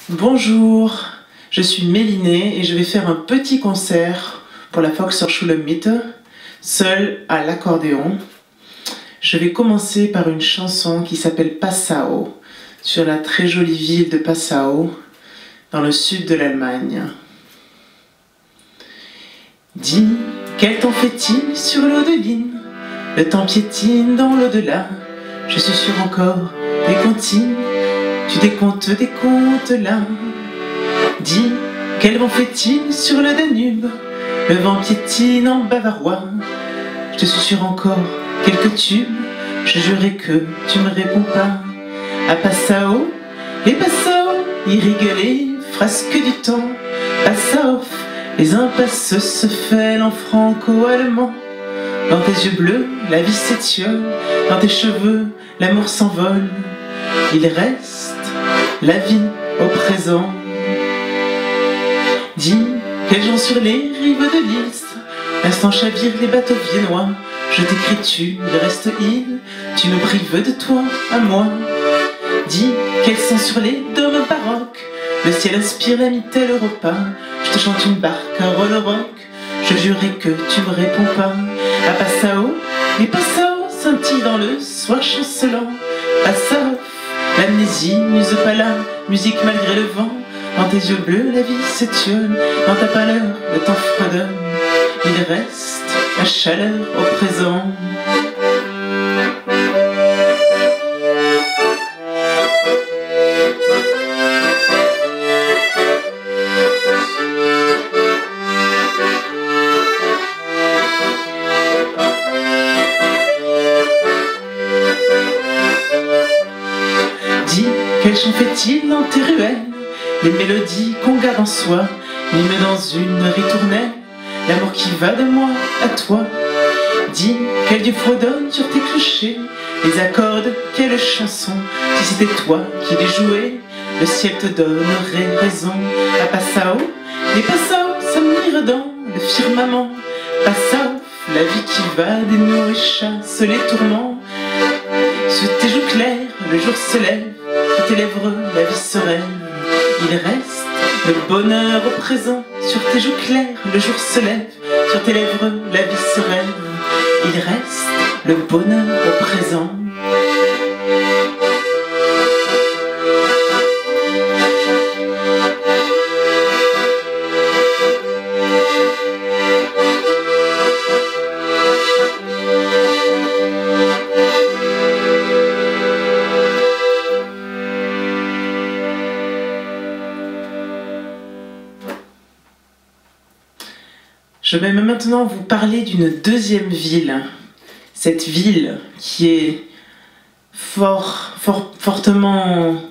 Bonjour, je suis Mélinée et je vais faire un petit concert pour la Volkshochschule Mitte, seule à l'accordéon. Je vais commencer par une chanson qui s'appelle Passau, sur la très jolie ville de Passau, dans le sud de l'Allemagne. Dis, quel temps fait-il sur l'eau de Lynn? Le temps piétine dans l'au-delà. Je suis sûre encore des comptines. Tu décomptes des comptes là. Dis, quel vent fait-il sur le Danube? Le vent piétine en bavarois. Je te suis sûre encore quelques tubes. Je jurais que tu me réponds pas. À Passau, les Passau, irréguliers, frasques du temps. Passau, les impasses se fêlent en franco-allemand. Dans tes yeux bleus, la vie s'étiole. Dans tes cheveux, l'amour s'envole. Il reste la vie au présent. Dis, quels gens sur les rives de l'Ilst. L'instant chavire les bateaux viennois. Je t'écris tu, il reste île. Tu me prives de toi à moi. Dis, quels sont sur les dômes baroques. Le ciel inspire la mitelle au repas. Je te chante une barque, un roll rock. Je jurais que tu me réponds pas. À Passau, les Passau scintillent dans le soir chancelant. Passau, l'amnésie n'use pas la musique malgré le vent. Dans tes yeux bleus, la vie s'étiole. Dans ta pâleur, le temps fredonne. Il reste la chaleur au présent. Dis, quel chant fait-il dans tes ruelles? Les mélodies qu'on garde en soi, mimées dans une ritournelle, l'amour qui va de moi à toi. Dis, quel dieu fredonne sur tes clochers, les accords de quelle chanson. Si c'était toi qui les jouais, le ciel te donnerait raison. À Passau, les Passau somnirent dans le firmament. Passau, la vie qui va dénouer chasse les tourments. Sur tes joues claires, le jour se lève, sur tes lèvres, la vie se rêve. Il reste le bonheur au présent. Sur tes joues claires, le jour se lève, sur tes lèvres, la vie se rêve. Il reste le bonheur au présent. Je vais maintenant vous parler d'une deuxième ville. Cette ville qui est fortement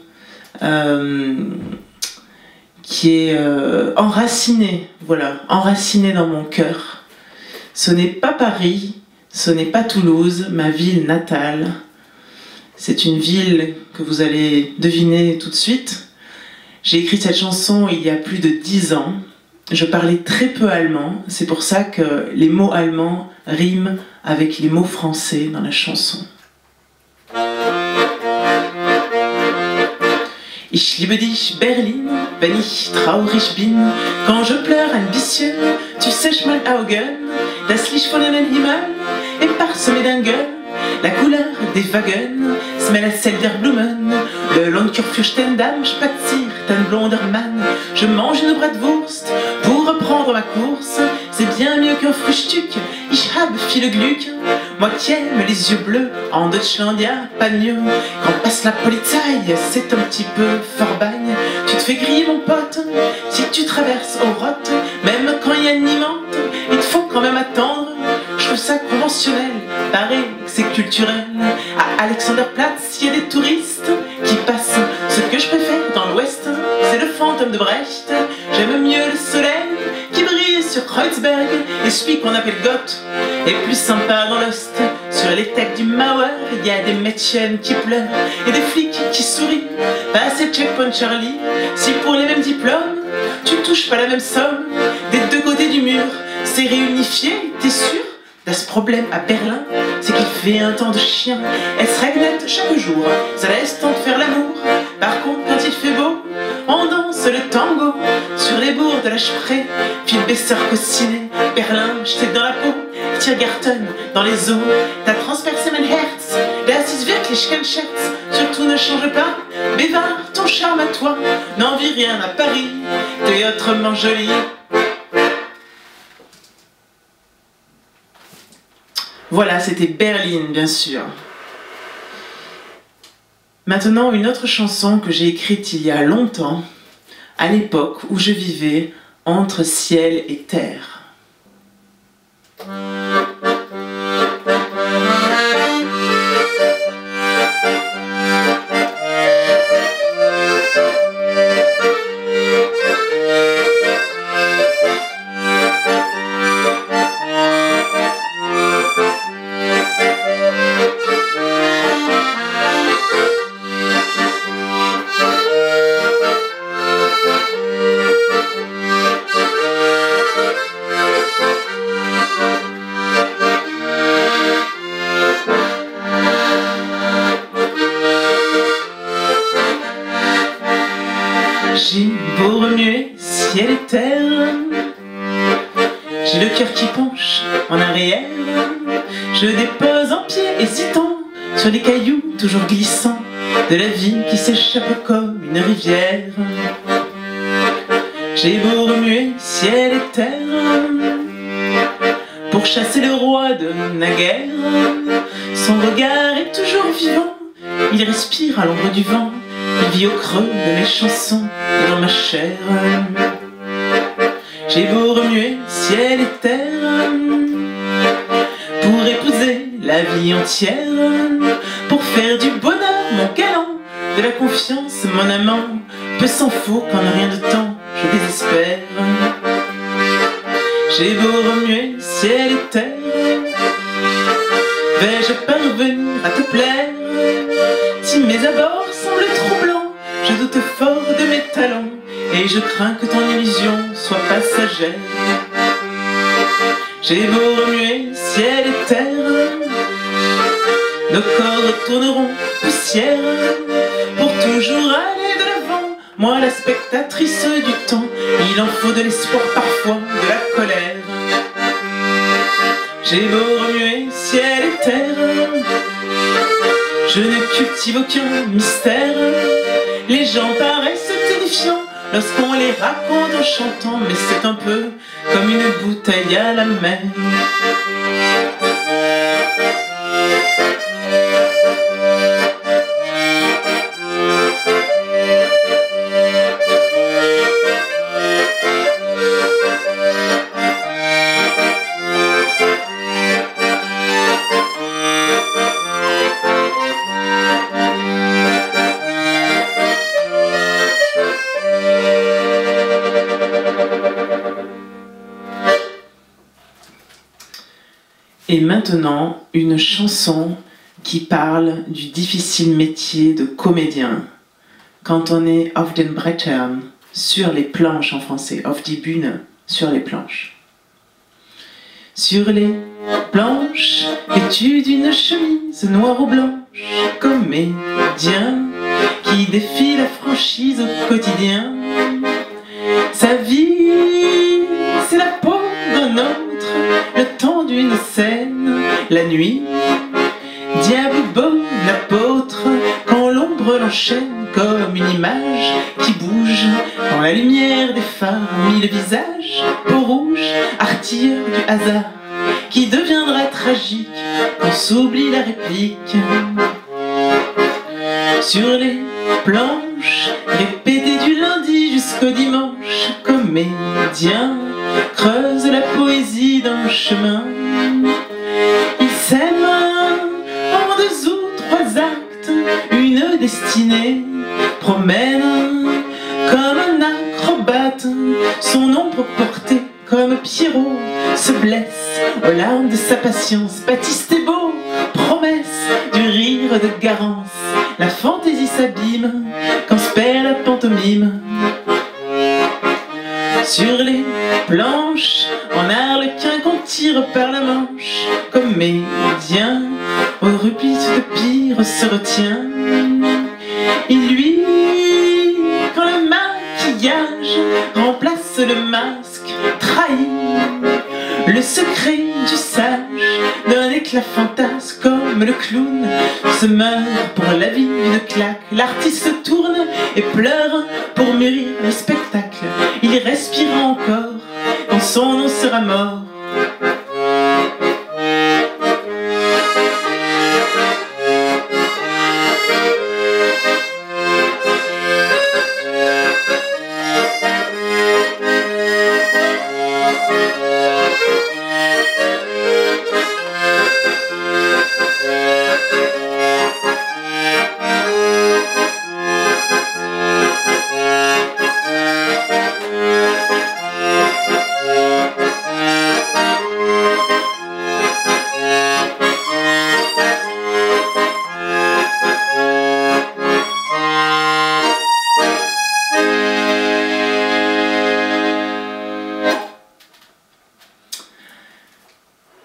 enracinée, voilà, enracinée dans mon cœur. Ce n'est pas Paris, ce n'est pas Toulouse, ma ville natale. C'est une ville que vous allez deviner tout de suite. J'ai écrit cette chanson il y a plus de 10 ans. Je parlais très peu allemand, c'est pour ça que les mots allemands riment avec les mots français dans la chanson. Ich liebe dich, Berlin, wenn ich traurig bin. Quand je pleure ein bisschen, tu sèches mein Augen. Das Licht von den Himmel est parsemé d'un gueule. La couleur des Wagen, smell celle der Blumen. Le Lohnkirchfürstendamm spaziert ein blonder Mann. Je mange une bratwurst pour reprendre ma course. C'est bien mieux qu'un Frühstück, ich habe viele Glück. Moi qui aime les yeux bleus, en Deutschland y'a pas mieux. Quand passe la Polizei, c'est un petit peu forbagne. Tu te fais griller mon pote, si tu traverses au Roth. Même quand il y a une imante, il te faut quand même attendre. Je trouve ça conventionnel, pareil que c'est culturel. À Alexanderplatz, il y a des touristes qui passent. Ce que je préfère dans l'Ouest, c'est le fantôme de Brecht. J'aime mieux le soleil qui brille sur Kreuzberg. Et celui qu'on appelle Gott est plus sympa dans l'Ost. Sur les têtes du Mauer, il y a des Mädchen qui pleurent et des flics qui sourient. Passez Checkpoint Charlie, si pour les mêmes diplômes, tu touches pas la même somme. Des deux côtés du mur, c'est réunifié, t'es sûr? Das Problème à Berlin, c'est qu'il fait un temps de chien. Elle se règle chaque jour, ça laisse temps de faire l'amour. Par contre, quand il fait beau, on danse le tango sur les bourgs de la Spree. Phil Besser Cossinet, Berlin, jeté dans la peau, Tiergarten dans les eaux. T'as transpercé mein Herz, das ist wirklich kein Scherz. Surtout ne change pas, Bévard, ton charme à toi n'envie rien à Paris, t'es autrement jolie. Voilà, c'était Berlin, bien sûr. Maintenant, une autre chanson que j'ai écrite il y a longtemps, à l'époque où je vivais entre ciel et terre. J'ai beau remuer ciel et terre, j'ai le cœur qui penche en arrière. Je dépose en pied hésitant sur les cailloux toujours glissants de la vie qui s'échappe comme une rivière. J'ai beau remuer ciel et terre pour chasser le roi de naguère. Son regard est toujours vivant, il respire à l'ombre du vent. Il vit au creux de mes chansons et dans ma chair. J'ai beau remuer ciel et terre pour épouser la vie entière, pour faire du bonheur mon galant, de la confiance mon amant. Peu s'en faut qu'en rien de temps je désespère. J'ai beau remuer ciel et terre, vais-je parvenir à te plaire? Si mes abords semblent troublants, je doute fort de mes talents, et je crains que ton illusion soit passagère. J'ai beau remuer ciel et terre, nos corps tourneront poussière, pour toujours aller de l'avant. Moi la spectatrice du temps, il en faut de l'espoir, parfois de la colère. J'ai beau remuer ciel et terre, je ne cultive aucun mystère. Les gens paraissent édifiants lorsqu'on les raconte en chantant, mais c'est un peu comme une bouteille à la mer. Et maintenant, une chanson qui parle du difficile métier de comédien. Quand on est auf den Brettern, sur les planches en français, auf die Bühne, sur les planches. Sur les planches, vêtu d'une chemise noire ou blanche, comédien qui défie la franchise au quotidien. Sa vie, c'est la peau d'un autre, le temps d'une scène, la nuit. Diable bon apôtre, quand l'ombre l'enchaîne comme une image qui bouge, quand la lumière des phares mille visages, peau rouge, artillerie du hasard, qui deviendra tragique quand s'oublie la réplique. Sur les planches, répétées du lundi jusqu'au dimanche, comédien creuse la poésie d'un chemin. Il sème en 2 ou 3 actes une destinée, promène comme un acrobate son ombre portée comme Pierrot, se blesse aux larmes de sa patience. Baptiste est beau, promesse du rire de Garance, la fantaisie s'abîme quand se perd la pantomime. Sur les planches, en arlequin qu'on tire par la manche, comédien, au repique de pire se retient. Il lui maquillage remplace le masque trahi. Le secret du sage d'un éclat fantasque comme le clown se meurt pour la vie d'une claque. L'artiste se tourne et pleure pour mûrir le spectacle. Il respire encore quand son nom sera mort.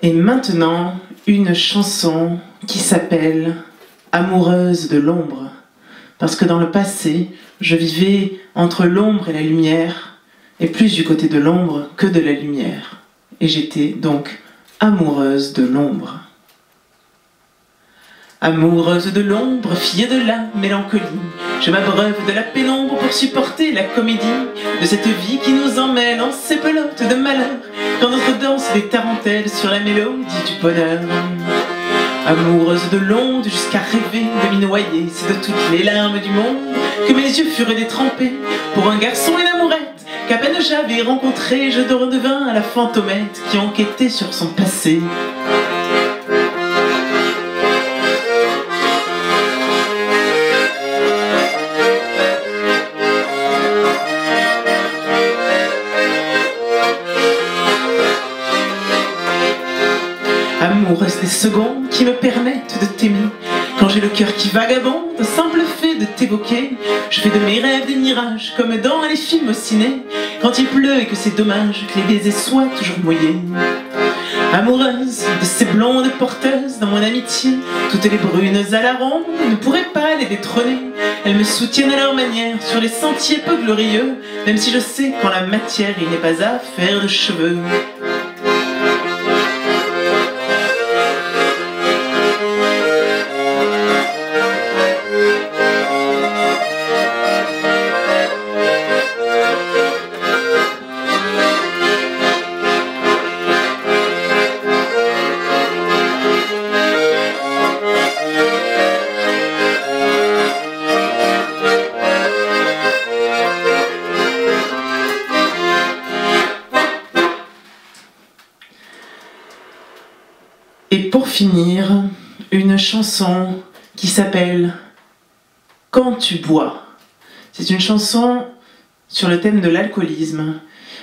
Et maintenant, une chanson qui s'appelle « Amoureuse de l'ombre ». Parce que dans le passé, je vivais entre l'ombre et la lumière, et plus du côté de l'ombre que de la lumière. Et j'étais donc amoureuse de l'ombre. Amoureuse de l'ombre, fille de la mélancolie, je m'abreuve de la pénombre pour supporter la comédie de cette vie qui nous emmène en ces pelotes de malheur, quand notre danse des tarentelles sur la mélodie du bonheur. Amoureuse de l'onde jusqu'à rêver de m'y noyer, c'est de toutes les larmes du monde que mes yeux furent détrempés pour un garçon et l'amourette qu'à peine j'avais rencontré, je redevins la fantomette qui enquêtait sur son passé. Amoureuse des secondes qui me permettent de t'aimer, quand j'ai le cœur qui vagabonde, un simple fait de t'évoquer, je fais de mes rêves des mirages, comme dans les films au ciné, quand il pleut et que c'est dommage que les baisers soient toujours mouillés. Amoureuse de ces blondes porteuses dans mon amitié, toutes les brunes à la ronde ne pourraient pas les détrôner, elles me soutiennent à leur manière sur les sentiers peu glorieux, même si je sais qu'en la matière il n'est pas à faire de cheveux. Et pour finir, une chanson qui s'appelle « Quand tu bois ». C'est une chanson sur le thème de l'alcoolisme.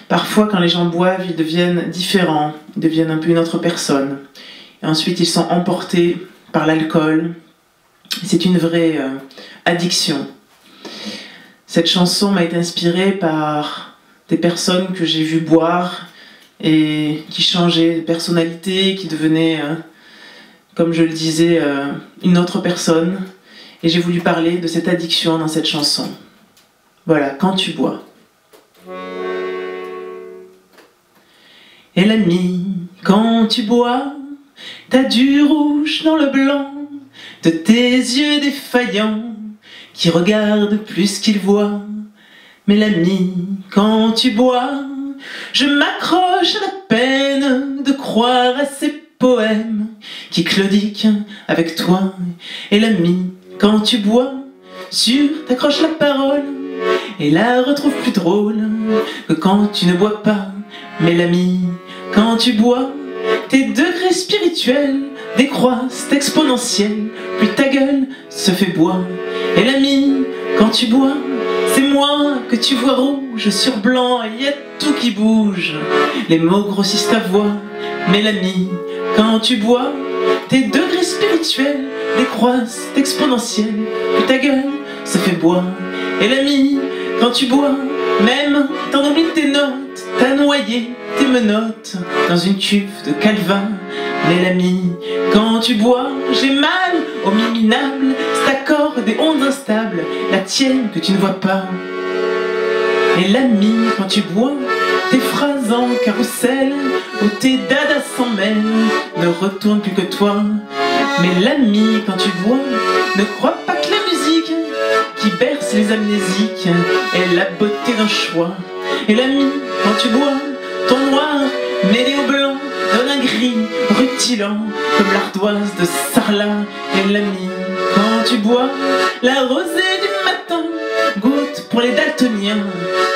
Parfois, quand les gens boivent, ils deviennent différents, ils deviennent un peu une autre personne. Et ensuite, ils sont emportés par l'alcool. C'est une vraie addiction. Cette chanson m'a été inspirée par des personnes que j'ai vues boire et qui changeaient de personnalité, qui devenaient, comme je le disais, une autre personne. Et j'ai voulu parler de cette addiction dans cette chanson. Voilà, quand tu bois. Et l'ami, quand tu bois, t'as du rouge dans le blanc de tes yeux défaillants qui regardent plus qu'ils voient. Mais l'ami, quand tu bois, je m'accroche à la peine de croire à ces poèmes qui claudiquent avec toi. Et l'ami, quand tu bois, sûr t'accroches la parole et la retrouve plus drôle que quand tu ne bois pas. Mais l'ami, quand tu bois, tes degrés spirituels décroissent exponentiels, puis ta gueule se fait bois. Et l'ami, quand tu bois, c'est moi que tu vois rouge sur blanc, et y a tout qui bouge, les mots grossissent ta voix. Mais l'ami, quand tu bois, tes degrés spirituels décroissent exponentiels, puis ta gueule se fait bois. Et l'ami, quand tu bois, même t'en oublies tes notes, t'as noyé tes menottes dans une cuve de Calvin. Mais l'ami, quand tu bois, j'ai mal au mi minable, cet accord des ondes instables, la tienne que tu ne vois pas. Et tu bois tes phrases en carrousel ou tes dadas s'en mêlent, ne retourne plus que toi. Mais l'ami, quand tu bois, ne crois pas que la musique qui berce les amnésiques est la beauté d'un choix. Et l'ami, quand tu bois, ton noir mêlé au blanc donne un gris rutilant comme l'ardoise de Sarlat. Et l'ami, quand tu bois, la rosée du matin goûte pour les daltoniens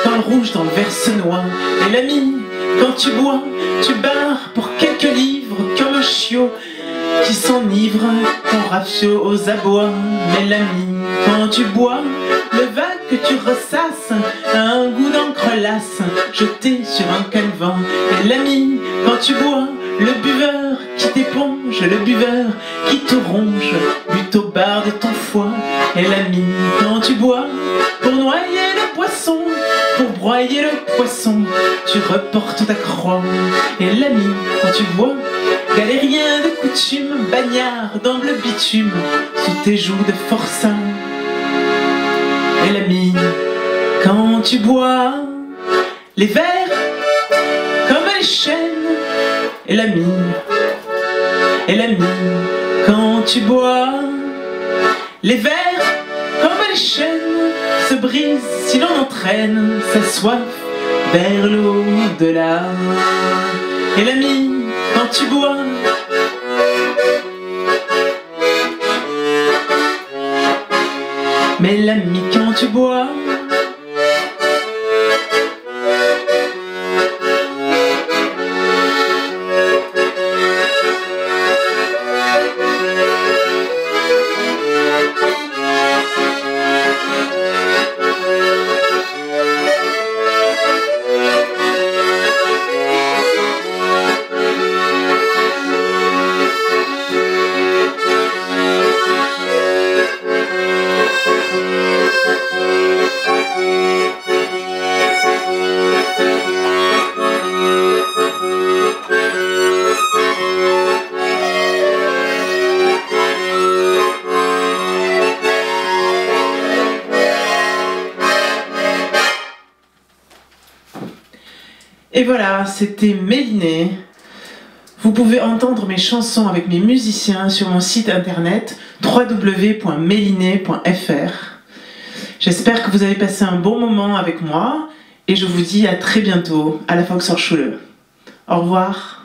quand le rouge dans le verre se noie. Et l'ami, quand tu bois, tu barres pour quelques livres comme un chiot qui s'enivre, ton rafio aux abois. Mais l'ami, quand tu bois, le vague que tu ressasses a un goût d'encre lasse jeté sur un calvin. Et l'ami, quand tu bois, le buveur qui t'éponge, le buveur qui te ronge, but au bar de ton foie. Et l'ami, quand tu bois, pour noyer le poisson, pour broyer le poisson, tu reportes ta croix. Et l'ami, quand tu bois, galérien de coutume, bagnard d'angle bitume, sous tes joues de forçat. Et l'ami, quand tu bois, les verres comme les chaînes. Et l'ami, quand tu bois, les verres comme les chaînes se brisent si l'on entraîne sa soif vers l'au-delà. Et l'ami, quand tu bois, mais l'ami, quand tu bois, et voilà, c'était Méliné. Vous pouvez entendre mes chansons avec mes musiciens sur mon site internet www.méliné.fr. J'espère que vous avez passé un bon moment avec moi et je vous dis à très bientôt à la Volkshochschule. Au revoir.